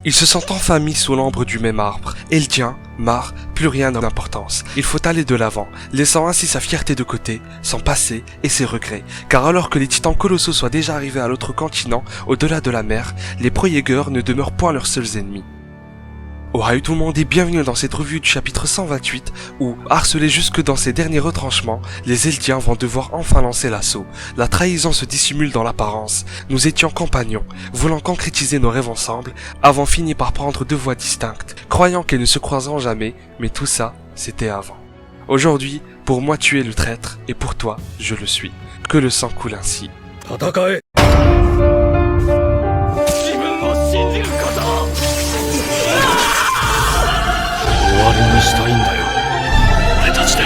Ils se sentent enfin mis sous l'ombre du même arbre. Eldien, Mar, plus rien n'a d'importance. Il faut aller de l'avant, laissant ainsi sa fierté de côté, son passé et ses regrets. Car alors que les titans colossaux soient déjà arrivés à l'autre continent, au-delà de la mer, les Pro-Jägers ne demeurent point leurs seuls ennemis. Ohayou tout le monde et bienvenue dans cette revue du chapitre 128 où, harcelés jusque dans ses derniers retranchements, les Eldiens vont devoir enfin lancer l'assaut. La trahison se dissimule dans l'apparence. Nous étions compagnons, voulant concrétiser nos rêves ensemble, avons fini par prendre deux voies distinctes, croyant qu'elles ne se croiseront jamais, mais tout ça, c'était avant. Aujourd'hui, pour moi tu es le traître, et pour toi, je le suis. Que le sang coule ainsi. 終わりにしたいんだよ俺たちで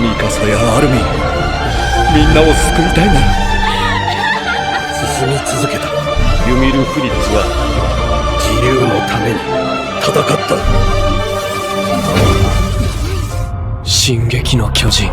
ミカサやアルミンみんなを救いたいなら進み続けたユミル・フリッツは自由のために戦った進撃の巨人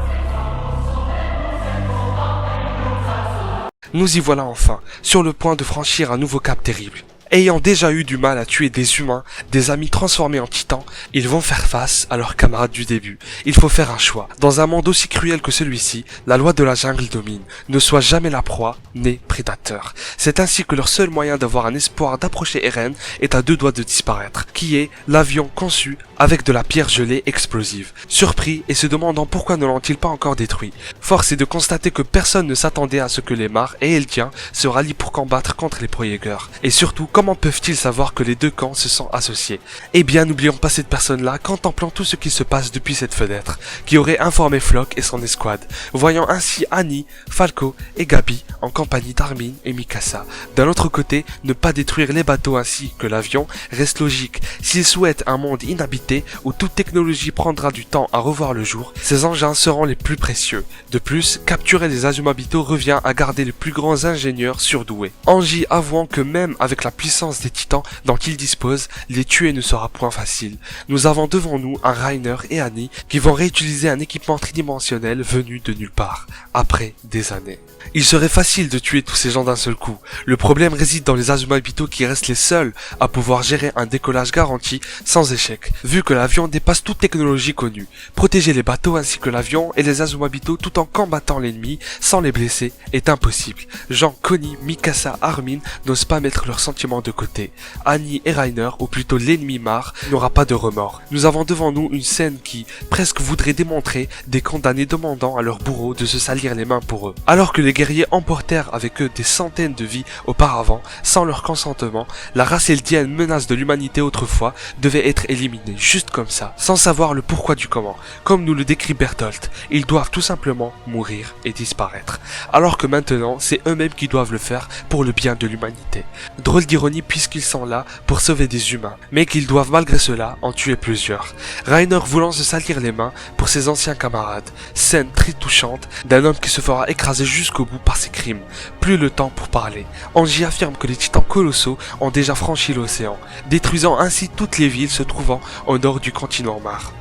Nous y voilà enfin, sur le point de franchir un nouveau cap terrible. Ayant déjà eu du mal à tuer des humains, des amis transformés en titans, ils vont faire face à leurs camarades du début. Il faut faire un choix. Dans un monde aussi cruel que celui-ci, la loi de la jungle domine. Ne sois jamais la proie, né prédateur. C'est ainsi que leur seul moyen d'avoir un espoir d'approcher Eren est à deux doigts de disparaître, qui est l'avion conçu avec de la pierre gelée explosive. Surpris et se demandant pourquoi ne l'ont-ils pas encore détruit, force est de constater que personne ne s'attendait à ce que les Mar et Eldiens se rallient pour combattre contre les Pro-Jägers. Et surtout, comment peuvent-ils savoir que les deux camps se sont associés? Eh bien, n'oublions pas cette personne-là, contemplant tout ce qui se passe depuis cette fenêtre, qui aurait informé Floch et son escouade, voyant ainsi Annie, Falco et Gabi en compagnie d'Armin et Mikasa. D'un autre côté, ne pas détruire les bateaux ainsi que l'avion reste logique. S'ils souhaitent un monde inhabité où toute technologie prendra du temps à revoir le jour, ces engins seront les plus précieux. De plus, capturer les Azumabito revient à garder les plus grands ingénieurs surdoués. Angie avouant que même avec la puissance des titans dont il dispose, les tuer ne sera point facile. Nous avons devant nous un Reiner et Annie qui vont réutiliser un équipement tridimensionnel venu de nulle part, après des années. Il serait facile de tuer tous ces gens d'un seul coup. Le problème réside dans les Azumabito qui restent les seuls à pouvoir gérer un décollage garanti sans échec, vu que l'avion dépasse toute technologie connue. Protéger les bateaux ainsi que l'avion et les Azumabito tout en combattant l'ennemi sans les blesser est impossible. Jean, Connie, Mikasa, Armin n'osent pas mettre leurs sentiments de côté. Annie et Reiner, ou plutôt l'ennemi Mar, n'aura pas de remords. Nous avons devant nous une scène qui presque voudrait démontrer des condamnés demandant à leurs bourreaux de se salir les mains pour eux. Alors que les guerriers emportèrent avec eux des centaines de vies auparavant, sans leur consentement, la race eldienne, menace de l'humanité autrefois, devait être éliminée juste comme ça, sans savoir le pourquoi du comment. Comme nous le décrit Bertolt, ils doivent tout simplement mourir et disparaître. Alors que maintenant, c'est eux-mêmes qui doivent le faire pour le bien de l'humanité. Drôle d'ironie puisqu'ils sont là pour sauver des humains, mais qu'ils doivent malgré cela en tuer plusieurs. Reiner voulant se salir les mains pour ses anciens camarades. Scène très touchante d'un homme qui se fera écraser jusqu'au bout par ses crimes. Plus le temps pour parler. Angie affirme que les titans colossaux ont déjà franchi l'océan, détruisant ainsi toutes les villes se trouvant au nord du continent Mar.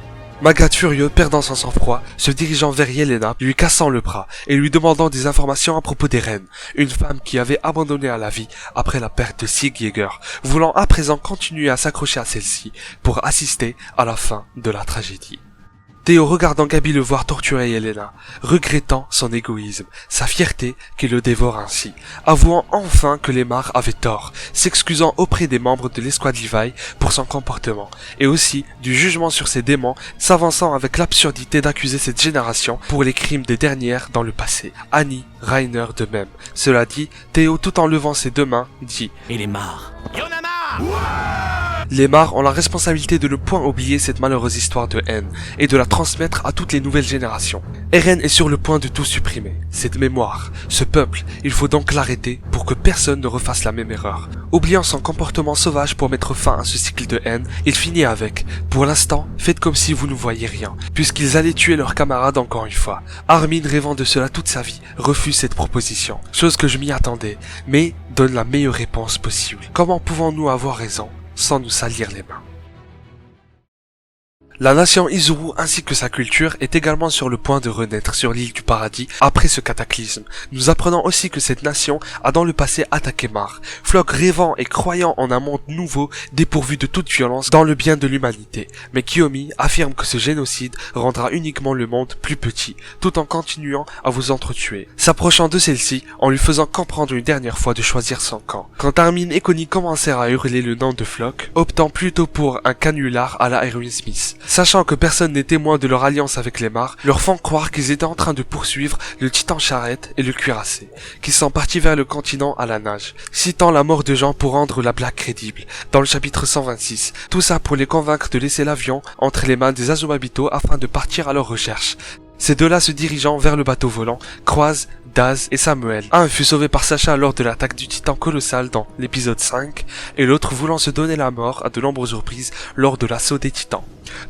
Magat furieux, perdant son sang-froid, se dirigeant vers Yelena, lui cassant le bras et lui demandant des informations à propos d'Eren, une femme qui avait abandonné à la vie après la perte de Sieg Jäger, voulant à présent continuer à s'accrocher à celle-ci pour assister à la fin de la tragédie. Théo regardant Gabi le voir torturer Yelena, regrettant son égoïsme, sa fierté qui le dévore ainsi, avouant enfin que les Mar avaient tort, s'excusant auprès des membres de l'escouade Levi pour son comportement, et aussi du jugement sur ses démons, s'avançant avec l'absurdité d'accuser cette génération pour les crimes des dernières dans le passé. Annie, Reiner de même. Cela dit, Théo tout en levant ses deux mains, dit « Et les Mar. Les Mar ont la responsabilité de ne point oublier cette malheureuse histoire de haine et de la transmettre à toutes les nouvelles générations. Eren est sur le point de tout supprimer. Cette mémoire, ce peuple, il faut donc l'arrêter pour que personne ne refasse la même erreur. Oubliant son comportement sauvage pour mettre fin à ce cycle de haine, il finit avec « Pour l'instant, faites comme si vous ne voyez rien », puisqu'ils allaient tuer leurs camarades encore une fois. Armin, rêvant de cela toute sa vie, refuse cette proposition, chose que je m'y attendais, mais donne la meilleure réponse possible. Comment pouvons-nous avoir raison sans nous salir les mains? La nation Izuru ainsi que sa culture est également sur le point de renaître sur l'île du paradis après ce cataclysme. Nous apprenons aussi que cette nation a dans le passé attaqué Mar. Floch rêvant et croyant en un monde nouveau dépourvu de toute violence dans le bien de l'humanité. Mais Kiyomi affirme que ce génocide rendra uniquement le monde plus petit, tout en continuant à vous entretuer, s'approchant de celle-ci en lui faisant comprendre une dernière fois de choisir son camp. Quand Armin et Connie commencèrent à hurler le nom de Floch, optant plutôt pour un canular à la Erwin Smith. Sachant que personne n'est témoin de leur alliance avec les Mar, leur font croire qu'ils étaient en train de poursuivre le titan charrette et le cuirassé, qui sont partis vers le continent à la nage, citant la mort de Jean pour rendre la blague crédible, dans le chapitre 126. Tout ça pour les convaincre de laisser l'avion entre les mains des Azumabito afin de partir à leur recherche. Ces deux-là se dirigeant vers le bateau volant, croisent Daz et Samuel. Un fut sauvé par Sacha lors de l'attaque du titan colossal dans l'épisode 5, et l'autre voulant se donner la mort à de nombreuses reprises lors de l'assaut des titans.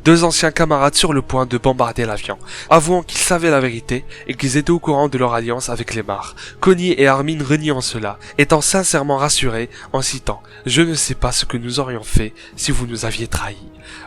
Deux anciens camarades sur le point de bombarder l'avion, avouant qu'ils savaient la vérité et qu'ils étaient au courant de leur alliance avec les Mar. Connie et Armin reniant cela, étant sincèrement rassurés en citant « Je ne sais pas ce que nous aurions fait si vous nous aviez trahis ».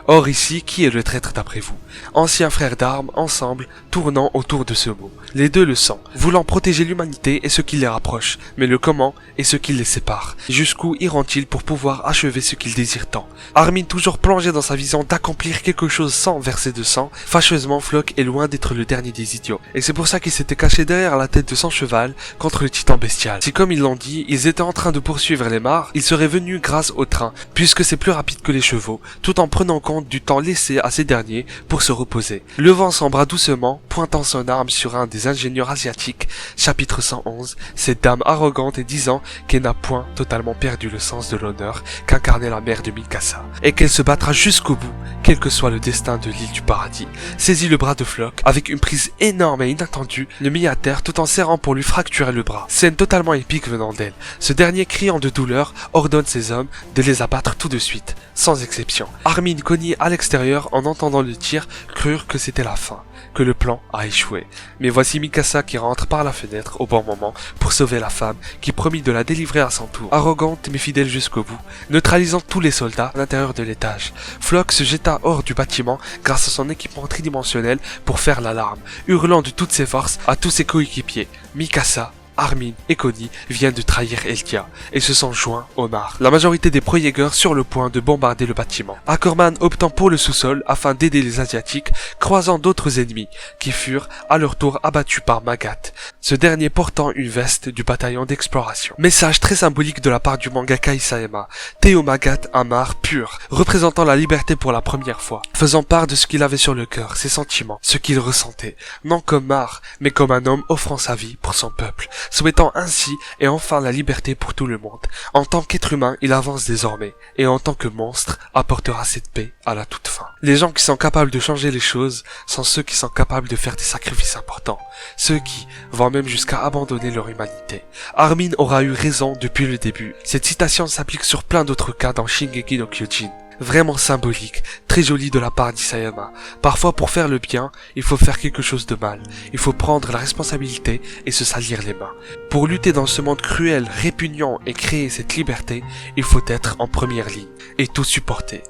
Or ici, qui est le traître d'après vous? Anciens frères d'armes, ensemble, tournant autour de ce mot. Les deux le sont, voulant protéger l'humanité et ce qui les rapproche, mais le comment est ce qui les sépare. Jusqu'où iront-ils pour pouvoir achever ce qu'ils désirent tant? Armin toujours plongé dans sa vision d'accomplir quelque chose sans verser de sang, fâcheusement Floch est loin d'être le dernier des idiots. Et c'est pour ça qu'il s'était caché derrière la tête de son cheval contre le titan bestial. Si comme ils l'ont dit, ils étaient en train de poursuivre les Mar, ils seraient venus grâce au train, puisque c'est plus rapide que les chevaux, tout en prenant compte du temps laissé à ces derniers pour se reposer. Levant son bras doucement, pointant son arme sur un des ingénieurs asiatiques, chapitre 111, cette dame arrogante et disant qu'elle n'a point totalement perdu le sens de l'honneur qu'incarnait la mère de Mikasa, et qu'elle se battra jusqu'au bout, quel que soit le destin de l'île du paradis, saisit le bras de Floch, avec une prise énorme et inattendue, le mit à terre tout en serrant pour lui fracturer le bras. Scène totalement épique venant d'elle. Ce dernier criant de douleur ordonne ses hommes de les abattre tout de suite, sans exception. Armin, Connie à l'extérieur, en entendant le tir, crurent que c'était la fin, que le plan a échoué. Mais voici Mikasa qui rentre par la fenêtre au bon moment pour sauver la femme qui promit de la délivrer à son tour, arrogante mais fidèle jusqu'au bout, neutralisant tous les soldats à l'intérieur de l'étage. Floch se jeta hors du bâtiment grâce à son équipement tridimensionnel pour faire l'alarme, hurlant de toutes ses forces à tous ses coéquipiers. Mikasa, Armin et Connie viennent de trahir Eltia et se sont joints aux Mar. La majorité des Pro-Jägers sur le point de bombarder le bâtiment. Ackerman optant pour le sous-sol afin d'aider les Asiatiques, croisant d'autres ennemis qui furent à leur tour abattus par Magat, ce dernier portant une veste du bataillon d'exploration. Message très symbolique de la part du mangaka Isayama. Théo Magat, un Mar pur, représentant la liberté pour la première fois, faisant part de ce qu'il avait sur le cœur, ses sentiments, ce qu'il ressentait, non comme Mar, mais comme un homme offrant sa vie pour son peuple, souhaitant ainsi et enfin la liberté pour tout le monde. En tant qu'être humain, il avance désormais, et en tant que monstre, apportera cette paix à la toute fin. Les gens qui sont capables de changer les choses sont ceux qui sont capables de faire des sacrifices importants, ceux qui vont même jusqu'à abandonner leur humanité. Armin aura eu raison depuis le début. Cette citation s'applique sur plein d'autres cas dans Shingeki no Kyojin. Vraiment symbolique, très joli de la part d'Isayama. Parfois pour faire le bien, il faut faire quelque chose de mal. Il faut prendre la responsabilité et se salir les mains. Pour lutter dans ce monde cruel, répugnant et créer cette liberté, il faut être en première ligne et tout supporter.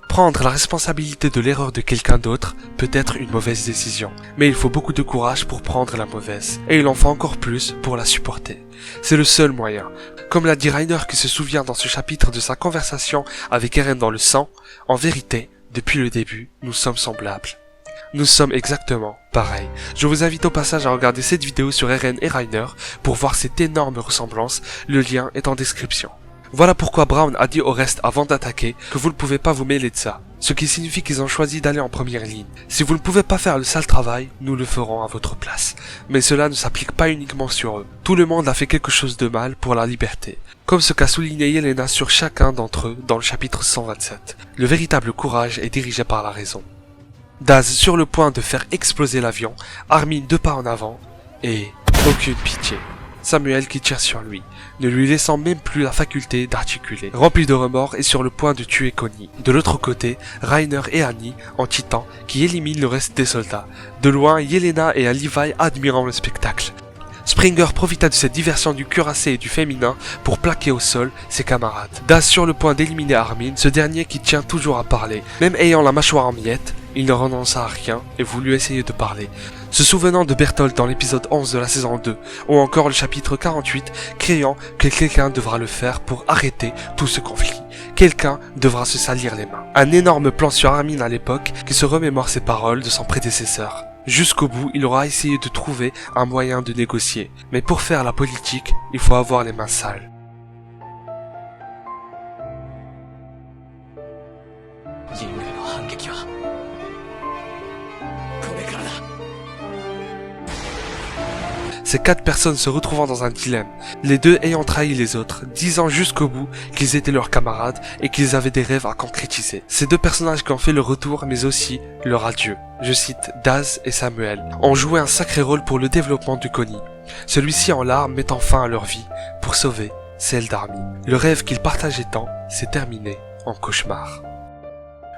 Prendre la responsabilité de l'erreur de quelqu'un d'autre peut être une mauvaise décision, mais il faut beaucoup de courage pour prendre la mauvaise, et il en faut encore plus pour la supporter. C'est le seul moyen. Comme l'a dit Reiner qui se souvient dans ce chapitre de sa conversation avec Eren dans le sang, en vérité, depuis le début, nous sommes semblables. Nous sommes exactement pareils. Je vous invite au passage à regarder cette vidéo sur Eren et Reiner pour voir cette énorme ressemblance, le lien est en description. Voilà pourquoi Brown a dit au reste avant d'attaquer que vous ne pouvez pas vous mêler de ça, ce qui signifie qu'ils ont choisi d'aller en première ligne. Si vous ne pouvez pas faire le sale travail, nous le ferons à votre place. Mais cela ne s'applique pas uniquement sur eux. Tout le monde a fait quelque chose de mal pour la liberté, comme ce qu'a souligné Yelena sur chacun d'entre eux dans le chapitre 127. Le véritable courage est dirigé par la raison. Daz sur le point de faire exploser l'avion, Armin 2 pas en avant, et aucune pitié. Samuel qui tire sur lui, ne lui laissant même plus la faculté d'articuler. Rempli de remords et sur le point de tuer Connie. De l'autre côté, Reiner et Annie en titan qui éliminent le reste des soldats. De loin, Yelena et Levi admirant le spectacle. Springer profita de cette diversion du cuirassé et du féminin pour plaquer au sol ses camarades. Daz sur le point d'éliminer Armin, ce dernier qui tient toujours à parler, même ayant la mâchoire en miettes, il ne renonça à rien et voulut essayer de parler, se souvenant de Berthold dans l'épisode 11 de la saison 2, ou encore le chapitre 48, criant que quelqu'un devra le faire pour arrêter tout ce conflit. Quelqu'un devra se salir les mains. Un énorme plan sur Armin à l'époque qui se remémore ses paroles de son prédécesseur. Jusqu'au bout, il aura essayé de trouver un moyen de négocier. Mais pour faire la politique, il faut avoir les mains sales. Ces 4 personnes se retrouvant dans un dilemme, les 2 ayant trahi les autres, disant jusqu'au bout qu'ils étaient leurs camarades et qu'ils avaient des rêves à concrétiser. Ces 2 personnages qui ont fait le retour mais aussi leur adieu, je cite Daz et Samuel, ont joué un sacré rôle pour le développement du Connie. Celui-ci en larmes mettant fin à leur vie pour sauver celle d'Armin. Le rêve qu'ils partageaient tant s'est terminé en cauchemar.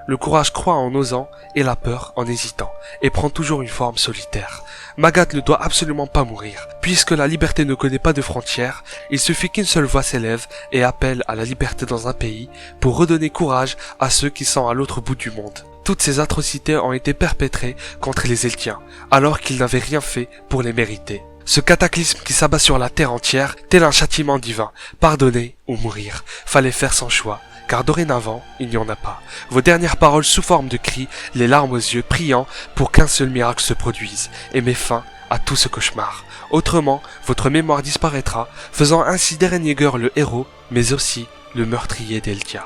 Le courage croît en osant et la peur en hésitant, et prend toujours une forme solitaire. Magat ne doit absolument pas mourir. Puisque la liberté ne connaît pas de frontières, il suffit qu'une seule voix s'élève et appelle à la liberté dans un pays pour redonner courage à ceux qui sont à l'autre bout du monde. Toutes ces atrocités ont été perpétrées contre les Eldiens, alors qu'ils n'avaient rien fait pour les mériter. Ce cataclysme qui s'abat sur la terre entière, tel un châtiment divin, pardonner ou mourir, fallait faire son choix. Car dorénavant, il n'y en a pas. Vos dernières paroles sous forme de cris, les larmes aux yeux, priant pour qu'un seul miracle se produise, et met fin à tout ce cauchemar. Autrement, votre mémoire disparaîtra, faisant ainsi d'Eren Yeager le héros, mais aussi le meurtrier d'Eldia.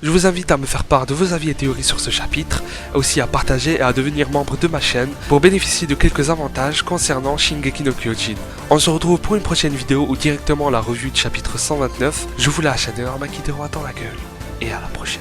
Je vous invite à me faire part de vos avis et théories sur ce chapitre, aussi à partager et à devenir membre de ma chaîne pour bénéficier de quelques avantages concernant Shingeki no Kyojin. On se retrouve pour une prochaine vidéo ou directement la revue du chapitre 129. Je vous lâche un énorme Akidero à dans la gueule et à la prochaine.